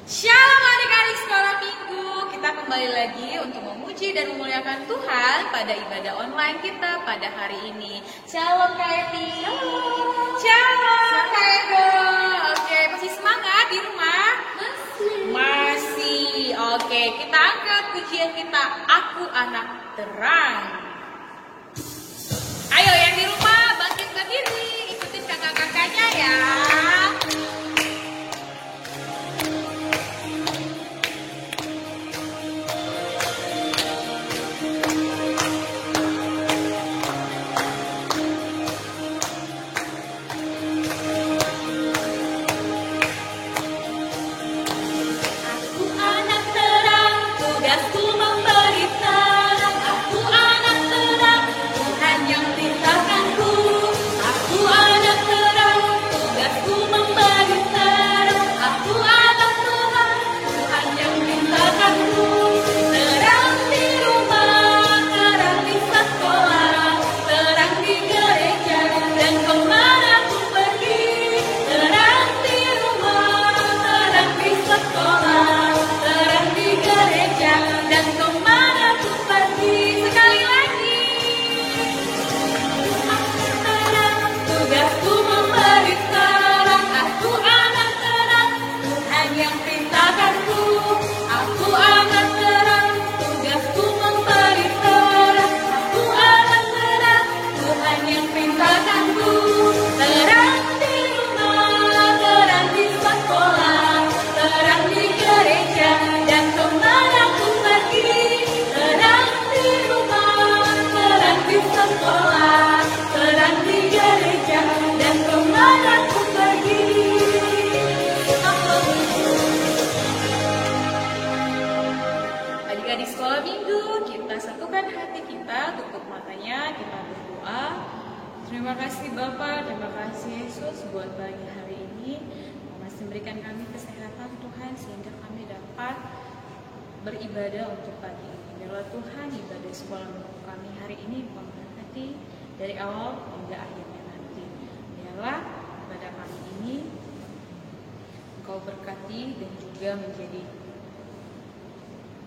Shalom adik-adik sekolah minggu. Kita kembali lagi untuk memuji dan memuliakan Tuhan pada ibadah online kita pada hari ini. Shalom Kak Eti. Shalom Kak Ego. Oke, masih semangat di rumah? Masih. Oke, kita angkat pujian kita, Aku Anak Terang. Ayo yang di rumah bangkit berdiri, ikutin kakak-kakaknya ya. Adik-adik sekolah minggu, kita satukan hati kita, tutup matanya, kita berdoa. Terima kasih Bapak, terima kasih Yesus buat pagi hari ini. Masih memberikan kami kesehatan Tuhan sehingga kami dapat beribadah untuk pagi ini. Biarlah Tuhan ibadah sekolah minggu kami hari ini memberkati dari awal hingga akhirnya nanti. Biarlah ibadah kami ini Engkau berkati dan juga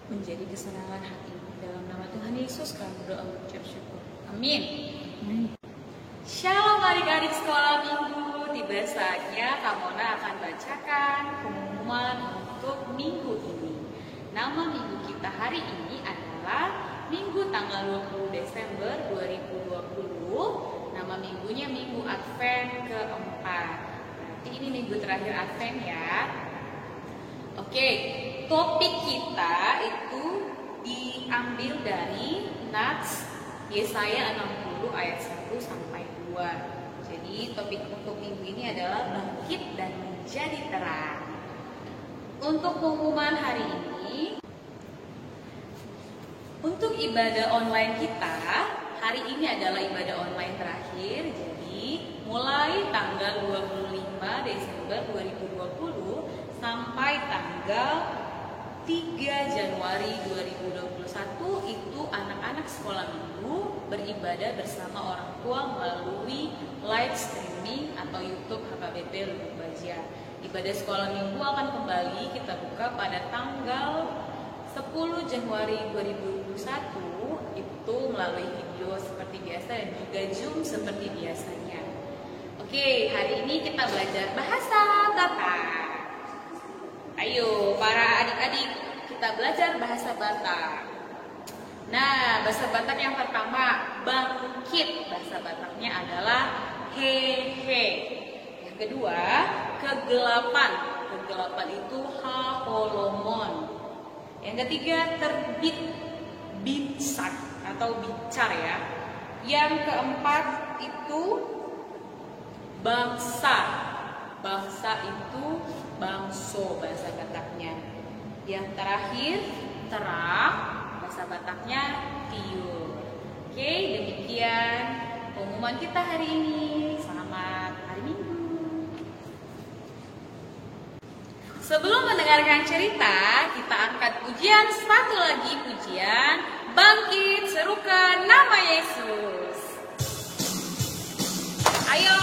menjadi kesenangan hati. Dalam nama Tuhan Yesus kami berdoa mengucap syukur. Amin. Shalom adik-adik sekolah minggu. Tiba saatnya Kak Mona akan bacakan pengumuman untuk minggu ini. Nama minggu kita hari ini adalah Minggu tanggal 20 Desember 2020. Nama minggunya Minggu Advent keempat. Nanti ini minggu terakhir Advent ya. Oke, topik kita itu diambil dari Nats Yesaya 60 ayat 1 sampai 2. Jadi topik untuk minggu ini adalah bangkit dan menjadi terang. Untuk pengumuman hari ini, untuk ibadah online kita, hari ini adalah ibadah online terakhir. Jadi mulai tanggal 25 Desember 2020 sampai tanggal 3 Januari 2021 itu anak-anak sekolah minggu beribadah bersama orang tua melalui live streaming atau YouTube HKBP Lubuk Baja. Ibadah sekolah minggu akan kembali kita buka pada tanggal 10 Januari 2021 itu melalui video seperti biasa dan juga Zoom seperti biasanya. Oke, hari ini kita belajar bahasa Batak. Ayo para adik-adik, kita belajar bahasa Batak. Nah, bahasa Batak yang pertama, bangkit. Bahasa Bataknya adalah hehe. Yang kedua, kegelapan. Kegelapan itu haholomon. Yang ketiga, terbit. Binsak atau bincar ya. Yang keempat itu bangsa. Bangsa itu bangso bahasa Bataknya. Yang terakhir terang, bahasa Bataknya tiur. Oke, demikian pengumuman kita hari ini. Selamat hari Minggu. Sebelum mendengarkan cerita, kita angkat pujian satu lagi, pujian bangkit serukan nama Yesus. Ayo,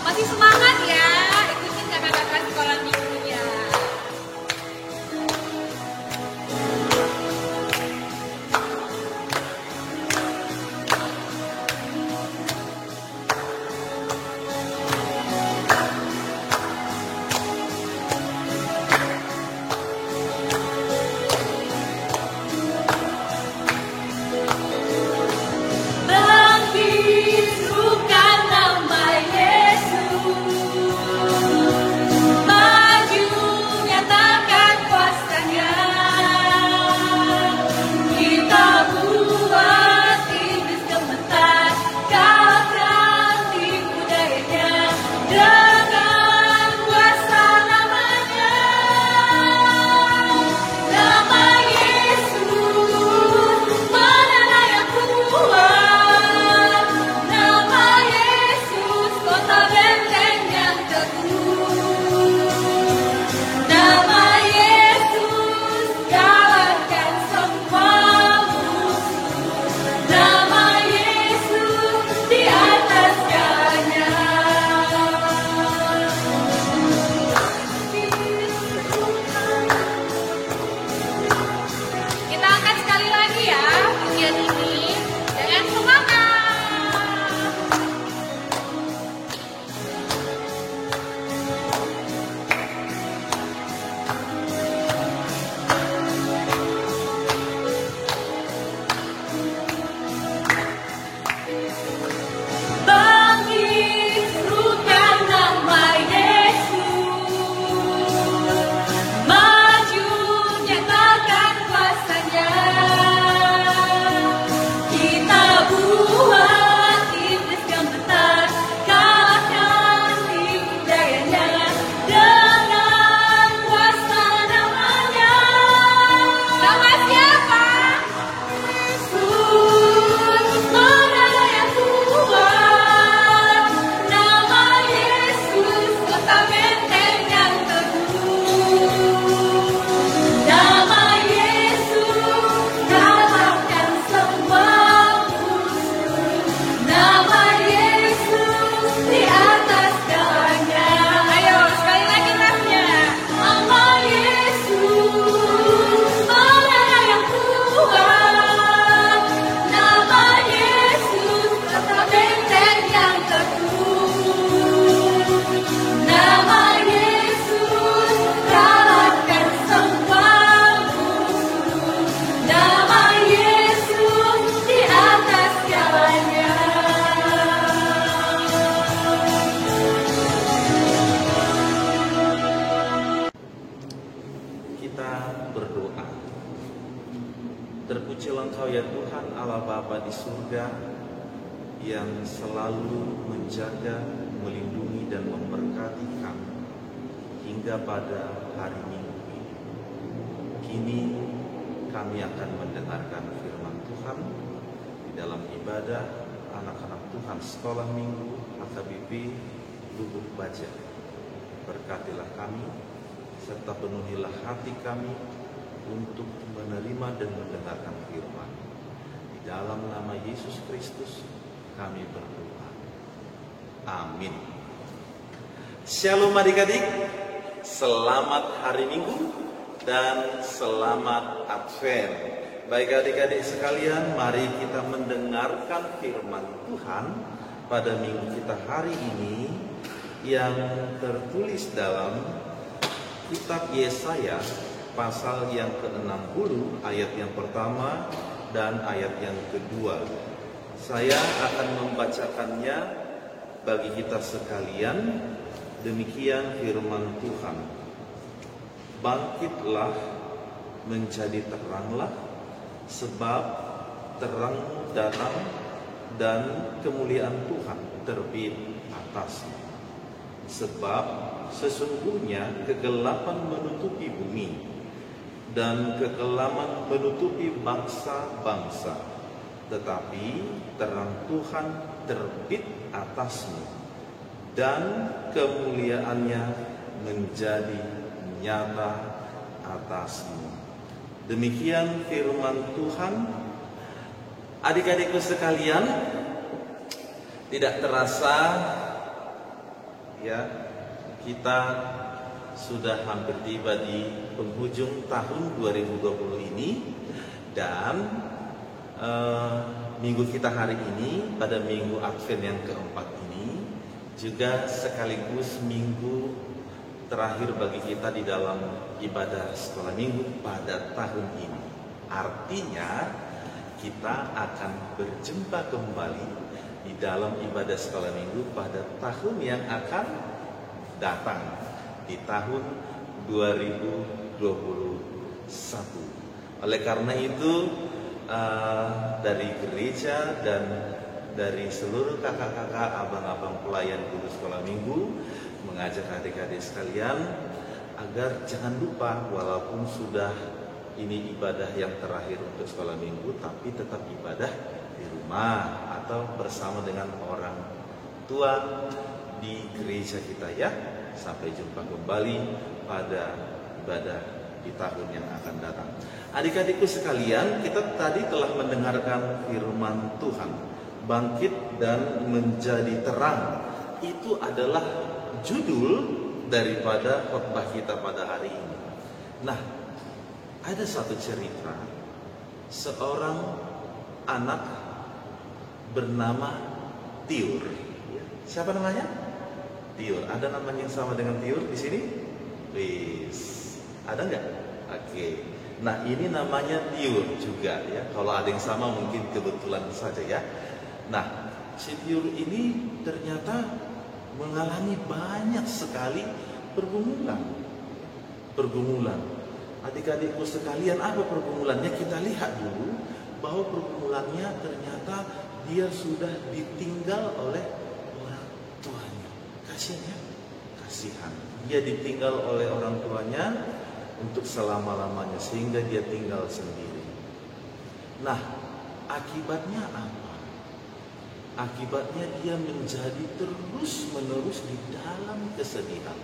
masih semangat ya, ikutin kakak-kakak sekolah minggunya. dengan kuasa namanya, nama Yesus, mana yang kuat, nama Yesus, kota benteng yang teguh, nama Yesus, kalahkan semua musuh, nama Yesus di atas segalanya. Kita angkat sekali lagi ya pujian ini dengan semangat. Bangkit, serukan nama Yesus, maju nyatakan kuasanya. Kita buat iblis gemetar, kalahkan tipu dayanya dengan kuasa namanya. Nama siapa? Yesus, mana yang kuat, nama Yesus, kota benteng yang teguh, nama Yesus, kalahkan semua musuh, nama Yesus di atas segalanya. Ayo sekali lagi rapnya. Nama Yesus, mana yang kuat, nama Yesus, kota benteng yang teguh, nama Yesus, kalahkan semua musuh, nama Yesus di atas segalanya. Kita berdoa. Terpujilah Engkau ya Tuhan Allah Bapa di surga, yang selalu menjaga, melindungi dan memberkati kami hingga pada hari Minggu ini. Kini kami akan mendengarkan firman Tuhan di dalam ibadah anak-anak Tuhan sekolah minggu HKBP Lubuk Baja. Berkatilah kami serta penuhilah hati kami untuk menerima dan mendengarkan firman. Di dalam nama Yesus Kristus kami berdoa. Amin. Shalom adik-adik. Selamat hari Minggu dan selamat Advent. Baik adik-adik sekalian, mari kita mendengarkan firman Tuhan pada minggu kita hari ini yang tertulis dalam kitab Yesaya pasal yang ke-60 ayat yang pertama dan ayat yang kedua. Saya akan membacakannya bagi kita sekalian. Demikian firman Tuhan. Bangkitlah, menjadi teranglah, sebab terang datang dan kemuliaan Tuhan terbit atasmu. Sebab sesungguhnya kegelapan menutupi bumi dan kekelaman menutupi bangsa-bangsa, tetapi terang Tuhan terbit atasmu dan kemuliaannya menjadi nyata atasmu. Demikian firman Tuhan. Adik-adikku sekalian, tidak terasa ya, kita sudah hampir tiba di penghujung tahun 2020 ini. Dan minggu kita hari ini, pada minggu Advent yang keempat ini, juga sekaligus minggu terakhir bagi kita di dalam ibadah sekolah minggu pada tahun ini. Artinya kita akan berjumpa kembali di dalam ibadah sekolah minggu pada tahun yang akan datang, di tahun 2021. Oleh karena itu dari gereja dan dari seluruh kakak-kakak, abang-abang pelayan guru sekolah minggu mengajak adik-adik sekalian agar jangan lupa, walaupun sudah ini ibadah yang terakhir untuk sekolah minggu, tapi tetap ibadah di rumah atau bersama dengan orang tua di gereja kita ya. Sampai jumpa kembali pada ibadah di tahun yang akan datang. Adik-adikku sekalian, kita tadi telah mendengarkan firman Tuhan, bangkit dan menjadi terang. Itu adalah judul daripada khotbah kita pada hari ini. Nah, ada satu cerita seorang anak bernama Tiur. Siapa namanya? Tiur. Ada namanya yang sama dengan Tiur di sini? Wis. Ada nggak? Oke. Nah, ini namanya Tiur juga ya. Kalau ada yang sama mungkin kebetulan saja ya. Nah, si Tiur ini ternyata mengalami banyak sekali pergumulan. Adik-adikku sekalian, apa pergumulannya? Kita lihat dulu bahwa pergumulannya ternyata dia sudah ditinggal oleh orang tuanya. Kasihan. Dia ditinggal oleh orang tuanya untuk selama-lamanya sehingga dia tinggal sendiri. Nah, akibatnya apa? Akibatnya dia menjadi terus-menerus di dalam kesedihan.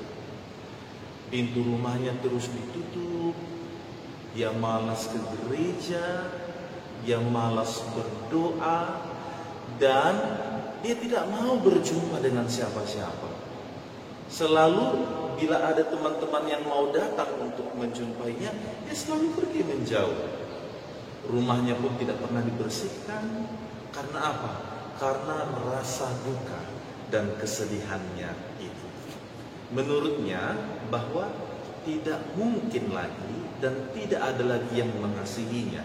Pintu rumahnya terus ditutup. Dia malas ke gereja, dia malas berdoa, dan dia tidak mau berjumpa dengan siapa-siapa. Selalu bila ada teman-teman yang mau datang untuk menjumpainya, dia selalu pergi menjauh. Rumahnya pun tidak pernah dibersihkan. Karena apa? Karena rasa duka dan kesedihannya itu. Menurutnya bahwa tidak mungkin lagi dan tidak ada lagi yang mengasihinya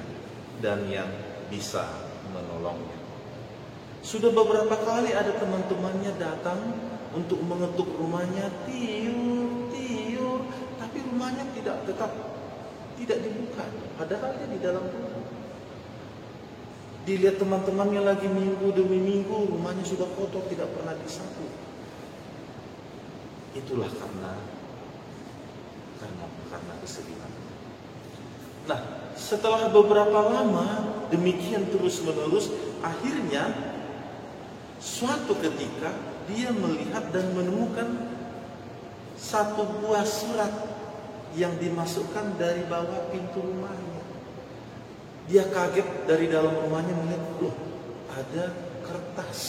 dan yang bisa menolongnya. Sudah beberapa kali ada teman-temannya datang untuk mengetuk rumahnya, Tiur, tapi rumahnya tetap tidak dibuka, padahal dia di dalam rumah. Dilihat teman-temannya lagi minggu demi minggu, rumahnya sudah kotor, tidak pernah disapu. Itulah karena kesedihan. Nah, setelah beberapa lama demikian terus-menerus, akhirnya suatu ketika dia melihat dan menemukan satu buah surat yang dimasukkan dari bawah pintu rumahnya. Dia kaget dari dalam rumahnya melihat, loh, ada kertas,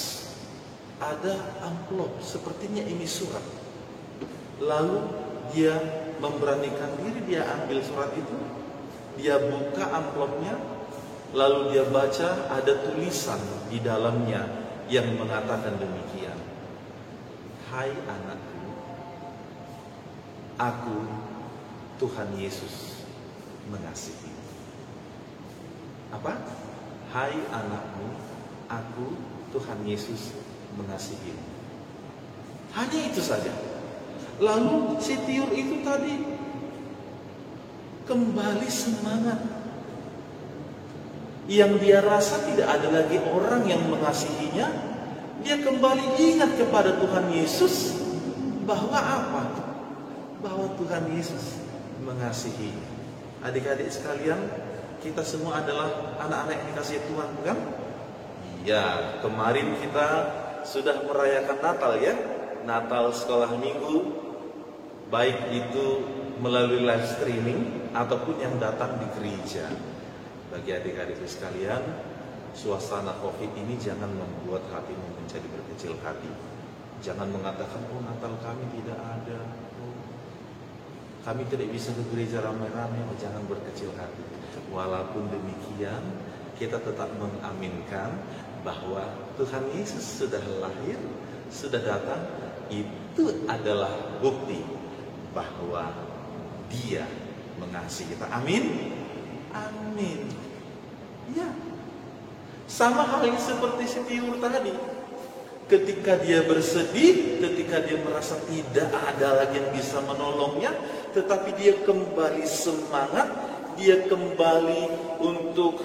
ada amplop, sepertinya ini surat. Lalu dia memberanikan diri, dia ambil surat itu, dia buka amplopnya, lalu dia baca ada tulisan di dalamnya yang mengatakan demikian. Hai anakku, aku Tuhan Yesus mengasihi. Apa? Hai anakmu, aku Tuhan Yesus mengasihi. Hanya itu saja. Lalu si Tiur itu tadi kembali semangat. Yang dia rasa tidak ada lagi orang yang mengasihinya, dia kembali ingat kepada Tuhan Yesus bahwa apa? Bahwa Tuhan Yesus mengasihi. Adik-adik sekalian, kita semua adalah anak-anak yang dikasihi Tuhan, bukan? Iya, kemarin kita sudah merayakan Natal ya. Natal sekolah minggu, baik itu melalui live streaming ataupun yang datang di gereja. Bagi adik-adik sekalian, suasana COVID ini jangan membuat hatimu menjadi berkecil hati. Jangan mengatakan, oh Natal kami tidak ada, kami tidak bisa ke gereja ramai-ramai. Jangan berkecil hati. Walaupun demikian, kita tetap mengaminkan bahwa Tuhan Yesus sudah lahir, sudah datang. Itu adalah bukti bahwa Dia mengasihi kita. Amin. Amin. Ya. Sama halnya seperti si Tiur tadi. Ketika dia bersedih, ketika dia merasa tidak ada lagi yang bisa menolongnya, tetapi dia kembali semangat, dia kembali untuk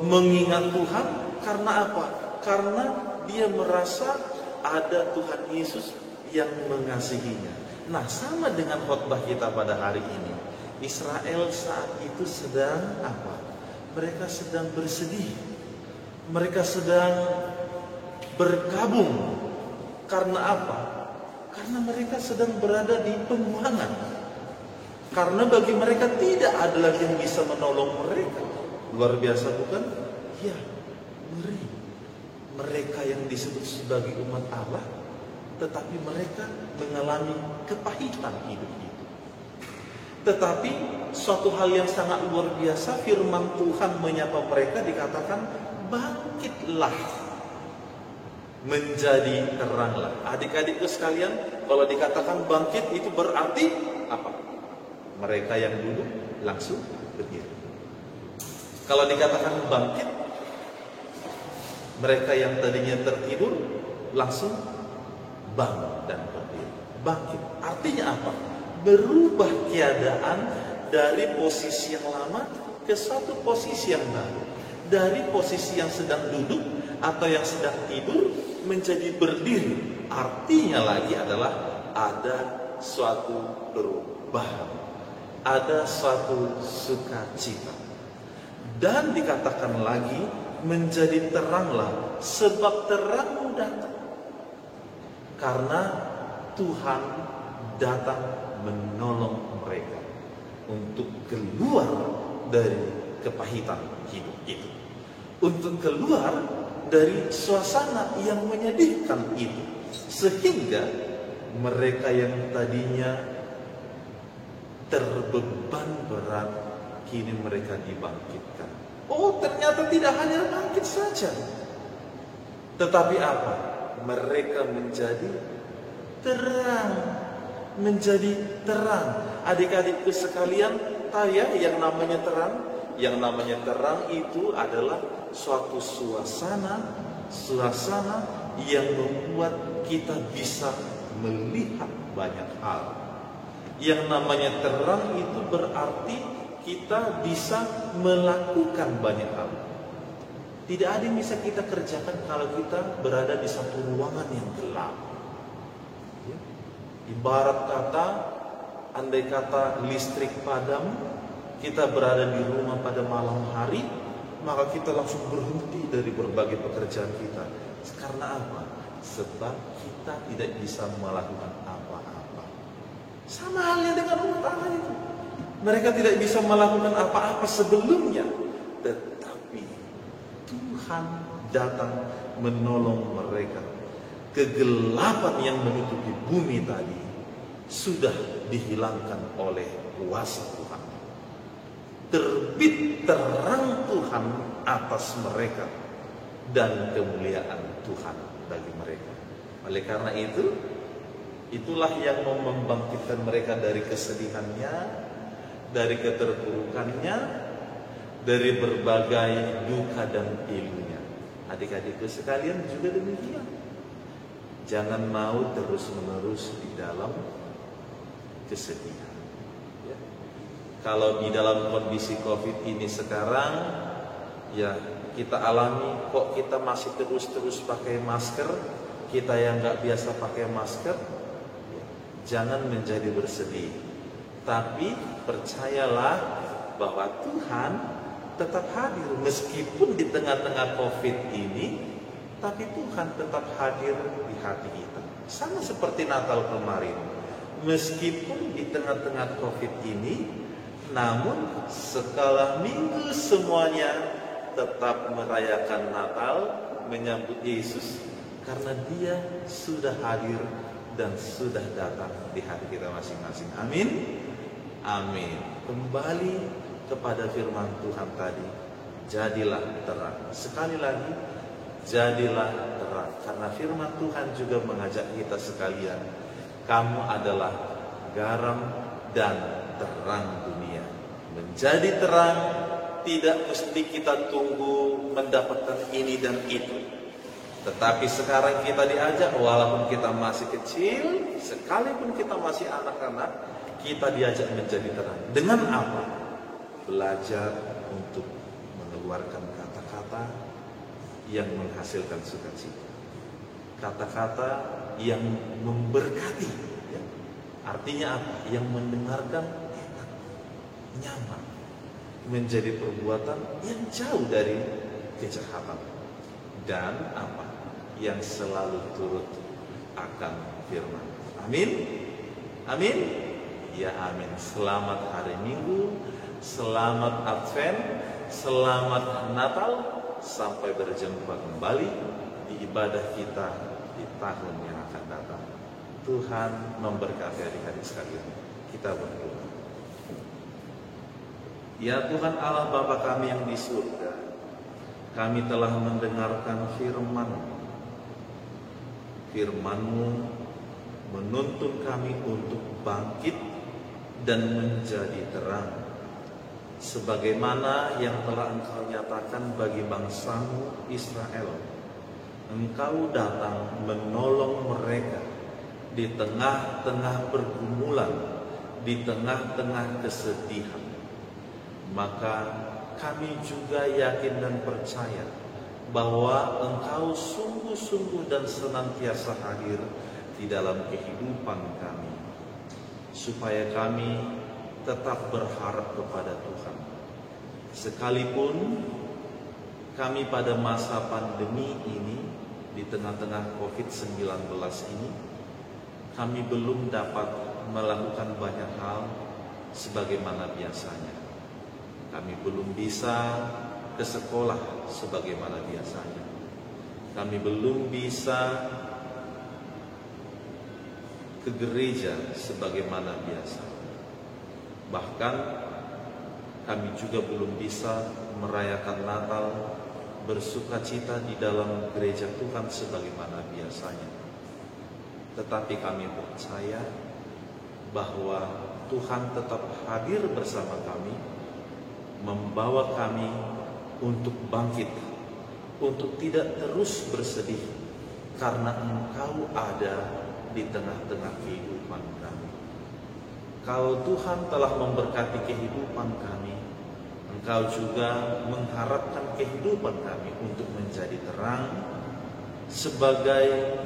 mengingat Tuhan. Karena apa? Karena dia merasa ada Tuhan Yesus yang mengasihinya. Nah, sama dengan khotbah kita pada hari ini. Israel saat itu sedang apa? Mereka sedang bersedih. Mereka sedang berkabung. Karena apa? Karena mereka sedang berada di pembuangan. Karena bagi mereka tidak ada lagi yang bisa menolong mereka. Luar biasa bukan? Ya, ngeri. Mereka yang disebut sebagai umat Allah, tetapi mereka mengalami kepahitan hidup itu. Tetapi suatu hal yang sangat luar biasa, firman Tuhan menyapa mereka, dikatakan bangkitlah, menjadi teranglah. Adik-adikku sekalian, kalau dikatakan bangkit itu berarti apa? Mereka yang dulu langsung berdiri. Kalau dikatakan bangkit, mereka yang tadinya tertidur langsung bangun dan berdiri. Bangkit artinya apa? Berubah keadaan dari posisi yang lama ke suatu posisi yang baru. Dari posisi yang sedang duduk atau yang sedang tidur menjadi berdiri. Artinya lagi adalah ada suatu perubahan, ada suatu sukacita. Dan dikatakan lagi menjadi teranglah, sebab terang datang. Karena Tuhan datang menolong mereka untuk keluar dari kepahitan hidup itu, untuk keluar dari suasana yang menyedihkan itu, sehingga mereka yang tadinya terbeban berat kini mereka dibangkitkan. Oh, ternyata tidak hanya bangkit saja, tetapi apa? Mereka menjadi terang, menjadi terang. Adik-adikku sekalian, ya, yang namanya terang, yang namanya terang itu adalah suatu suasana yang membuat kita bisa melihat banyak hal. Yang namanya terang itu berarti kita bisa melakukan banyak hal. Tidak ada yang bisa kita kerjakan kalau kita berada di satu ruangan yang gelap. Ya. Ibarat kata, andai kata listrik padam, kita berada di rumah pada malam hari, maka kita langsung berhenti dari berbagai pekerjaan kita. Karena apa? Sebab kita tidak bisa melakukan apa-apa. Sama halnya dengan umat Allah itu. Mereka tidak bisa melakukan apa-apa sebelumnya, tetapi Tuhan datang menolong mereka. Kegelapan yang menutupi bumi tadi sudah dihilangkan oleh kuasa Tuhan. Terbit terang Tuhan atas mereka dan kemuliaan Tuhan bagi mereka. Oleh karena itu, itulah yang mau membangkitkan mereka dari kesedihannya, dari keterpurukannya, dari berbagai duka dan pilunya. Adik-adikku sekalian juga demikian. Jangan mau terus-menerus di dalam kesedihan. Ya. Kalau di dalam kondisi COVID ini sekarang, ya kita alami, kok kita masih terus-terus pakai masker, kita yang nggak biasa pakai masker, jangan menjadi bersedih. Tapi percayalah bahwa Tuhan tetap hadir meskipun di tengah-tengah COVID ini, tapi Tuhan tetap hadir di hati kita. Sama seperti Natal kemarin. Meskipun di tengah-tengah COVID ini, namun sekala minggu semuanya tetap merayakan Natal, menyambut Yesus, karena Dia sudah hadir dan sudah datang di hati kita masing-masing. Amin. Amin. Kembali kepada firman Tuhan tadi, jadilah terang. Sekali lagi, jadilah terang. Karena firman Tuhan juga mengajak kita sekalian, kamu adalah garam dan terang dunia. Menjadi terang tidak mesti kita tunggu mendapatkan ini dan itu. Tetapi sekarang kita diajak, walaupun kita masih kecil, sekalipun kita masih anak-anak, kita diajak menjadi terang. Dengan apa? Belajar untuk mengeluarkan kata-kata yang menghasilkan sukacita. Kata-kata yang memberkati, ya. Artinya apa? Yang mendengarkan enak, nyaman, menjadi perbuatan yang jauh dari kejahatan, dan apa? Yang selalu turut akan firman. Amin. Amin. Ya amin. Selamat hari Minggu, selamat Advent, selamat Natal. Sampai berjumpa kembali di ibadah kita di tahun yang akan datang. Tuhan memberkati adik-adik sekalian. Kita berdoa. Ya Tuhan Allah Bapa kami yang di surga, kami telah mendengarkan firman-Mu menuntun kami untuk bangkit dan menjadi terang, sebagaimana yang telah Engkau nyatakan bagi bangsa-Mu Israel. Engkau datang menolong mereka di tengah-tengah pergumulan, di tengah-tengah kesedihan. Maka kami juga yakin dan percaya bahwa Engkau sungguh-sungguh dan senantiasa hadir di dalam kehidupan kami, supaya kami tetap berharap kepada Tuhan. Sekalipun kami pada masa pandemi ini, di tengah-tengah COVID-19 ini, kami belum dapat melakukan banyak hal sebagaimana biasanya. Kami belum bisa ke sekolah sebagaimana biasanya. Kami belum bisa ke gereja sebagaimana biasa. Bahkan kami juga belum bisa merayakan Natal bersukacita di dalam gereja Tuhan sebagaimana biasanya. Tetapi kami percaya bahwa Tuhan tetap hadir bersama kami, membawa kami untuk bangkit, untuk tidak terus bersedih, karena Engkau ada di tengah-tengah kehidupan kami. Kalau Tuhan telah memberkati kehidupan kami, Engkau juga mengharapkan kehidupan kami untuk menjadi terang, sebagai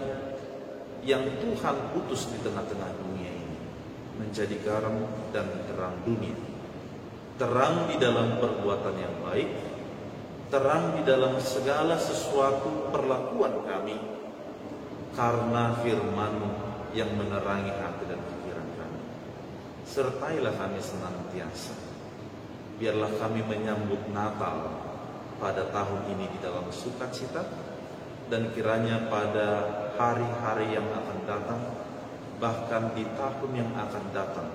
yang Tuhan utus di tengah-tengah dunia ini, menjadi garam dan terang dunia. Terang di dalam perbuatan yang baik, terang di dalam segala sesuatu perlakuan kami, karena firman-Mu yang menerangi hati dan pikiran kami. Sertailah kami senantiasa. Biarlah kami menyambut Natal pada tahun ini di dalam sukacita, dan kiranya pada hari-hari yang akan datang, bahkan di tahun yang akan datang,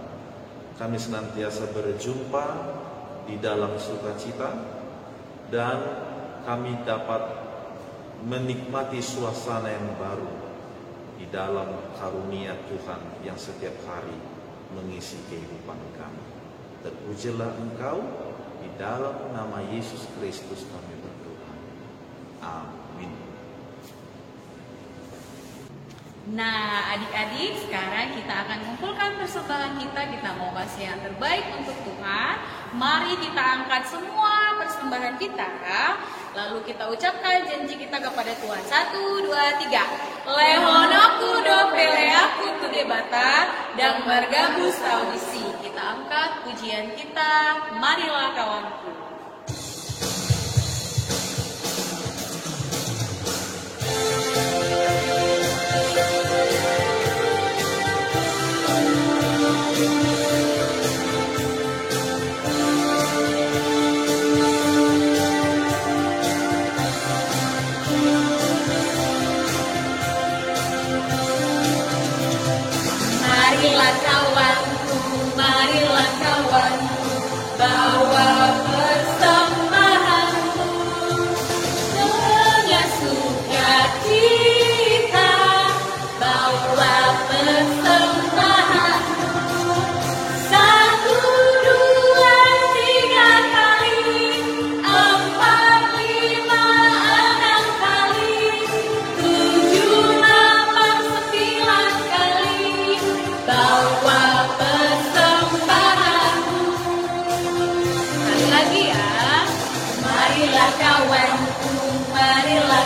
kami senantiasa berjumpa di dalam sukacita, dan kami dapat menikmati suasana yang baru di dalam karunia Tuhan yang setiap hari mengisi kehidupan kami. Terpujilah Engkau, di dalam nama Yesus Kristus kami berdoa. Amin. Nah, adik-adik, sekarang kita akan mengumpulkan persembahan kita. Kita mau kasih yang terbaik untuk Tuhan. Mari kita angkat semua persembahan kita, lalu kita ucapkan janji kita kepada Tuhan. 1, 2, 3. Lehonaku do peleaku tu debata dan bergabus audisi. Kita angkat pujian kita. Marilah kawanku. Marilah kawanku, marilah kawanku, bawa persembahanmu dengan sukacita, bawa persembahanmu. 1, 2, 3 kali, 4, 5, 6 kali, 7, 8, 9 kali. Bawa persembahanmu. Sekali lagi ya. Marilah kawanku, marilah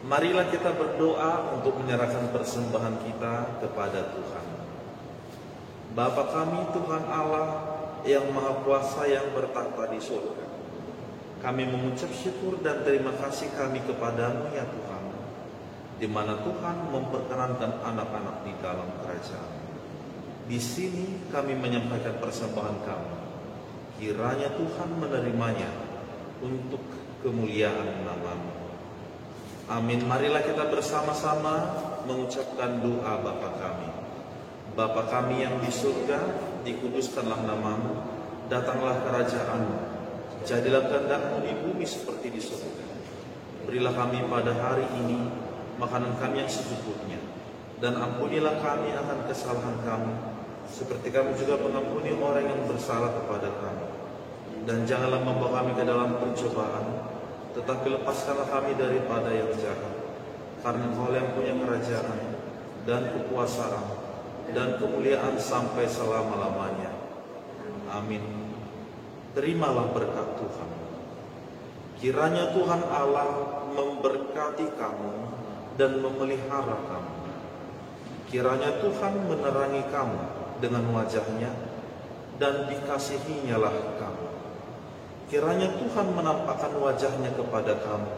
Marilah kita berdoa untuk menyerahkan persembahan kita kepada Tuhan. Bapa kami Tuhan Allah yang Maha Kuasa yang bertahta di surga, kami mengucap syukur dan terima kasih kami kepadamu ya Tuhan, di mana Tuhan memperkenankan anak-anak di dalam kerajaan. Di sini kami menyampaikan persembahan kami. Kiranya Tuhan menerimanya untuk kemuliaan nama-Mu. Amin. Marilah kita bersama-sama mengucapkan doa Bapa kami. Bapa kami yang di surga, dikuduskanlah nama-Mu, datanglah kerajaan-Mu, jadilah kehendak-Mu di bumi seperti di surga. Berilah kami pada hari ini makanan kami yang secukupnya, dan ampunilah kami akan kesalahan kami, seperti kami juga mengampuni orang yang bersalah kepada kami. Dan janganlah membawa kami ke dalam pencobaan, tetapi lepaskanlah kami daripada yang jahat. Karena Engkau yang punya kerajaan dan kekuasaan dan kemuliaan sampai selama-lamanya. Amin. Terimalah berkat Tuhan. Kiranya Tuhan Allah memberkati kamu dan memelihara kamu. Kiranya Tuhan menerangi kamu dengan wajah-Nya dan dikasihi-Nyalah kamu. Kiranya Tuhan menampakkan wajah-Nya kepada kamu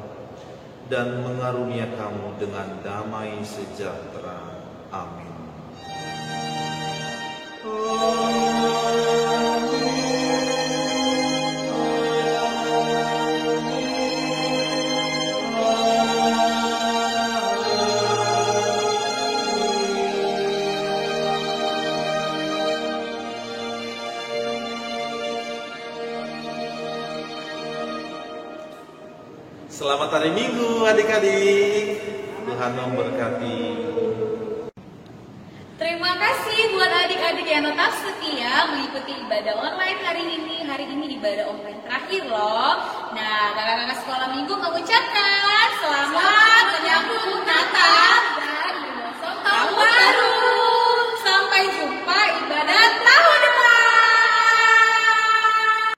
dan mengarunia kamu dengan damai sejahtera. Amin. Selamat hari Minggu adik-adik. Tuhan memberkati. Terima kasih buat adik-adik yang tetap setia mengikuti ibadah online hari ini. Hari ini ibadah online terakhir loh. Nah, kakak-kakak sekolah minggu mengucapkan